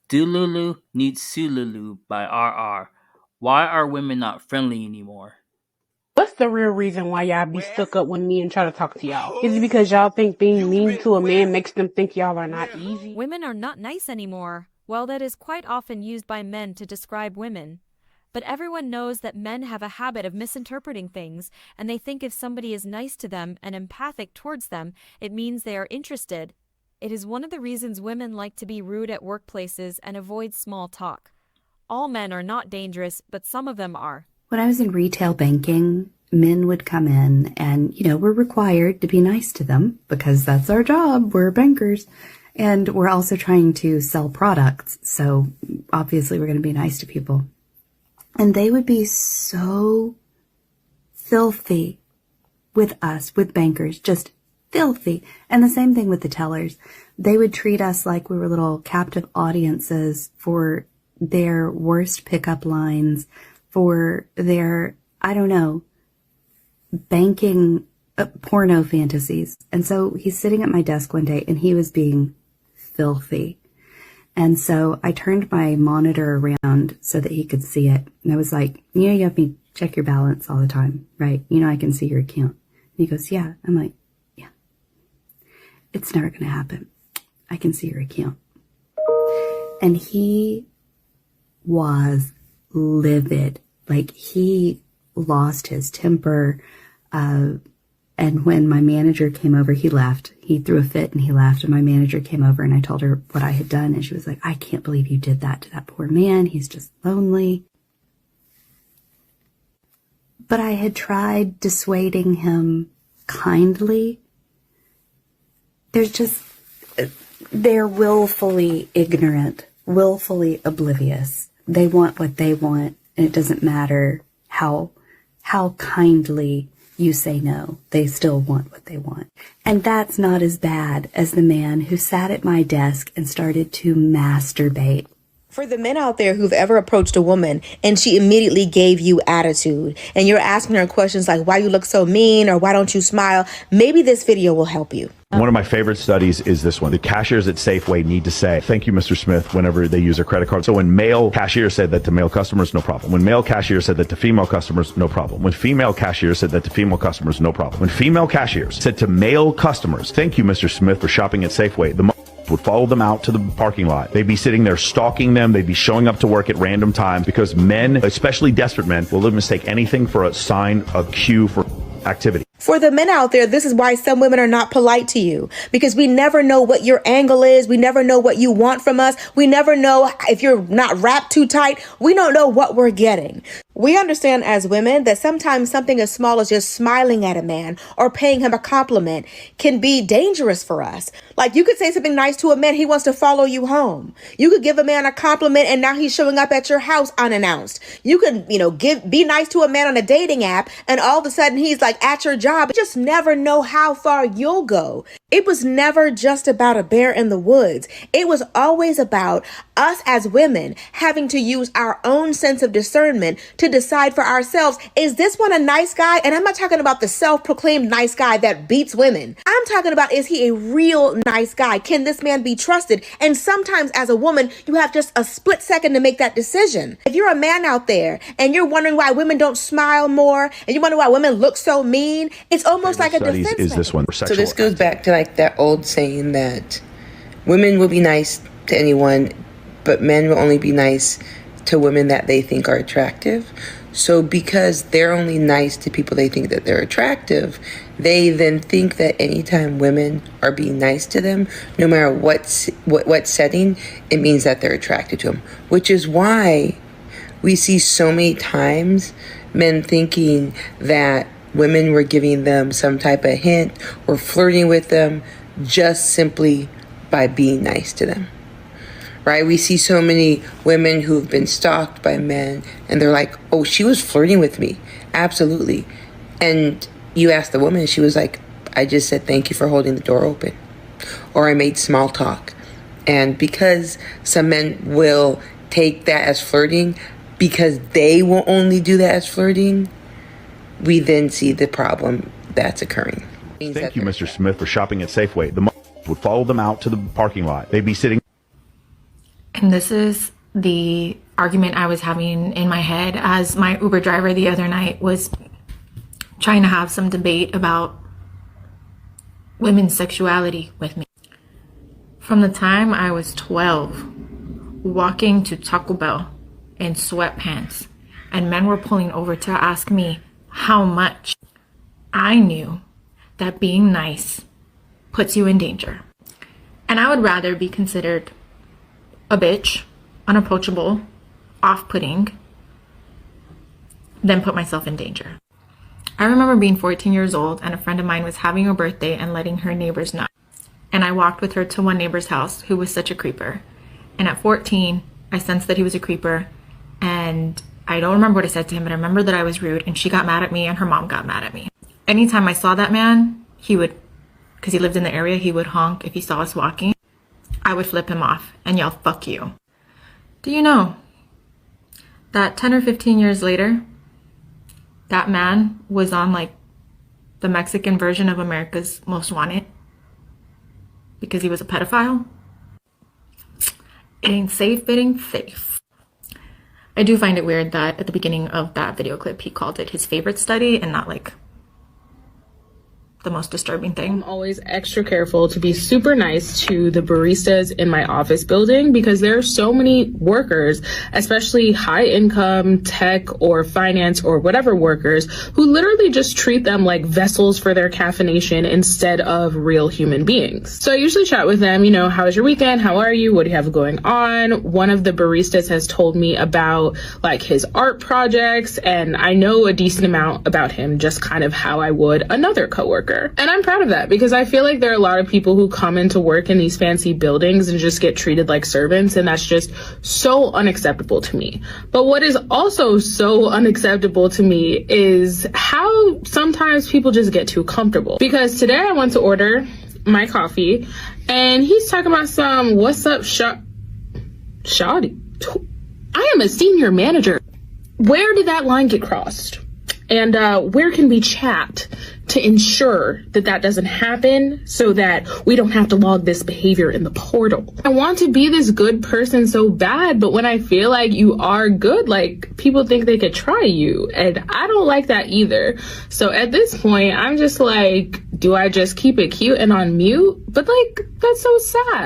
Dululu needs Sululu by RR. Why are women not friendly anymore? What's the real reason why y'all be stuck up with me and try to talk to y'all? Is it because y'all think being mean to a man makes them think y'all are not easy? Women are not nice anymore. Well, that is quite often used by men to describe women. But everyone knows that men have a habit of misinterpreting things, and they think if somebody is nice to them and empathic towards them, it means they are interested. It is one of the reasons women like to be rude at workplaces and avoid small talk. All men are not dangerous, but some of them are. When I was in retail banking, men would come in and, we're required to be nice to them because that's our job. We're bankers. And we're also trying to sell products. So obviously we're going to be nice to people. And they would be so filthy with us, with bankers, just filthy. And the same thing with the tellers. They would treat us like we were little captive audiences for their worst pickup lines, for their, banking porno fantasies. And so he's sitting at my desk one day and he was being filthy. And so I turned my monitor around so that he could see it. And I was like, you have me check your balance all the time, right? I can see your account. And he goes, yeah. I'm like, yeah, it's never going to happen. I can see your account. And he was livid. Like he lost his temper. And when my manager came over, he left. He threw a fit and he left. And my manager came over and I told her what I had done. And she was like, I can't believe you did that to that poor man. He's just lonely. But I had tried dissuading him kindly. They're willfully ignorant, willfully oblivious. They want what they want. And it doesn't matter how kindly you say no, they still want what they want. And that's not as bad as the man who sat at my desk and started to masturbate. For the men out there who've ever approached a woman and she immediately gave you attitude and you're asking her questions like, why you look so mean or why don't you smile? Maybe this video will help you. One of my favorite studies is this one. The cashiers at Safeway need to say, thank you, Mr. Smith, whenever they use a credit card. So when male cashiers said that to male customers, no problem. When male cashiers said that to female customers, no problem. When female cashiers said that to female customers, no problem. When female cashiers said to male customers, thank you, Mr. Smith, for shopping at Safeway, the would follow them out to the parking lot. They'd be sitting there stalking them. They'd be showing up to work at random times because men, especially desperate men, will mistake anything for a sign, a cue for activity. For the men out there, this is why some women are not polite to you, because we never know what your angle is. We never know what you want from us. We never know if you're not wrapped too tight. We don't know what we're getting. We understand as women that sometimes something as small as just smiling at a man or paying him a compliment can be dangerous for us. Like you could say something nice to a man, he wants to follow you home. You could give a man a compliment and now he's showing up at your house unannounced. You can, be nice to a man on a dating app and all of a sudden he's like at your job. You just never know how far you'll go. It was never just about a bear in the woods. It was always about us as women having to use our own sense of discernment to decide for ourselves, is this one a nice guy? And I'm not talking about the self-proclaimed nice guy that beats women. I'm talking about, is he a real nice guy? Can this man be trusted? And sometimes as a woman, you have just a split second to make that decision. If you're a man out there and you're wondering why women don't smile more and you wonder why women look so mean, it's almost like a defense is this one So this goes back to like that old saying that women will be nice to anyone, but men will only be nice to women that they think are attractive. So because they're only nice to people they think that they're attractive, they then think that anytime women are being nice to them, no matter what setting, it means that they're attracted to them. Which is why we see so many times men thinking that women were giving them some type of hint or flirting with them just simply by being nice to them. Right? We see so many women who've been stalked by men and they're like, oh, she was flirting with me. Absolutely. And you ask the woman, she was like, I just said, thank you for holding the door open. Or I made small talk. And because some men will take that as flirting, because they will only do that as flirting, we then see the problem that's occurring. Thank you, Mr. Smith, for shopping at Safeway. The would follow them out to the parking lot. They'd be sitting. And this is the argument I was having in my head as my Uber driver the other night was trying to have some debate about women's sexuality with me. From the time I was 12, walking to Taco Bell in sweatpants, and men were pulling over to ask me how much, I knew that being nice puts you in danger. And I would rather be considered a bitch, unapproachable, off-putting, than put myself in danger. I remember being 14 years old and a friend of mine was having a birthday and letting her neighbors know. And I walked with her to one neighbor's house who was such a creeper. And at 14, I sensed that he was a creeper, and I don't remember what I said to him, but I remember that I was rude, and she got mad at me and her mom got mad at me. Anytime I saw that man, he would, because he lived in the area, he would honk if he saw us walking. I would flip him off and yell, "Fuck you." Do you know that 10 or 15 years later, that man was on like the Mexican version of America's Most Wanted because he was a pedophile? It ain't safe, it ain't safe. I do find it weird that at the beginning of that video clip, he called it his favorite study and not like the most disturbing thing. I'm always extra careful to be super nice to the baristas in my office building because there are so many workers, especially high income, tech or finance or whatever workers, who literally just treat them like vessels for their caffeination instead of real human beings. So I usually chat with them, you know, how was your weekend? How are you? What do you have going on? One of the baristas has told me about like his art projects, and I know a decent amount about him, just kind of how I would another coworker. And I'm proud of that because I feel like there are a lot of people who come into work in these fancy buildings and just get treated like servants, and that's just so unacceptable to me. But what is also so unacceptable to me is how sometimes people just get too comfortable. Because today I went to order my coffee and he's talking about some, "What's up, Shawty? I am a senior manager." Where did that line get crossed? And where can we chat to ensure that that doesn't happen so that we don't have to log this behavior in the portal? I want to be this good person so bad, but when I feel like you are good, like people think they could try you, and I don't like that either. So at this point, I'm just like, do I just keep it cute and on mute? But like, that's so sad.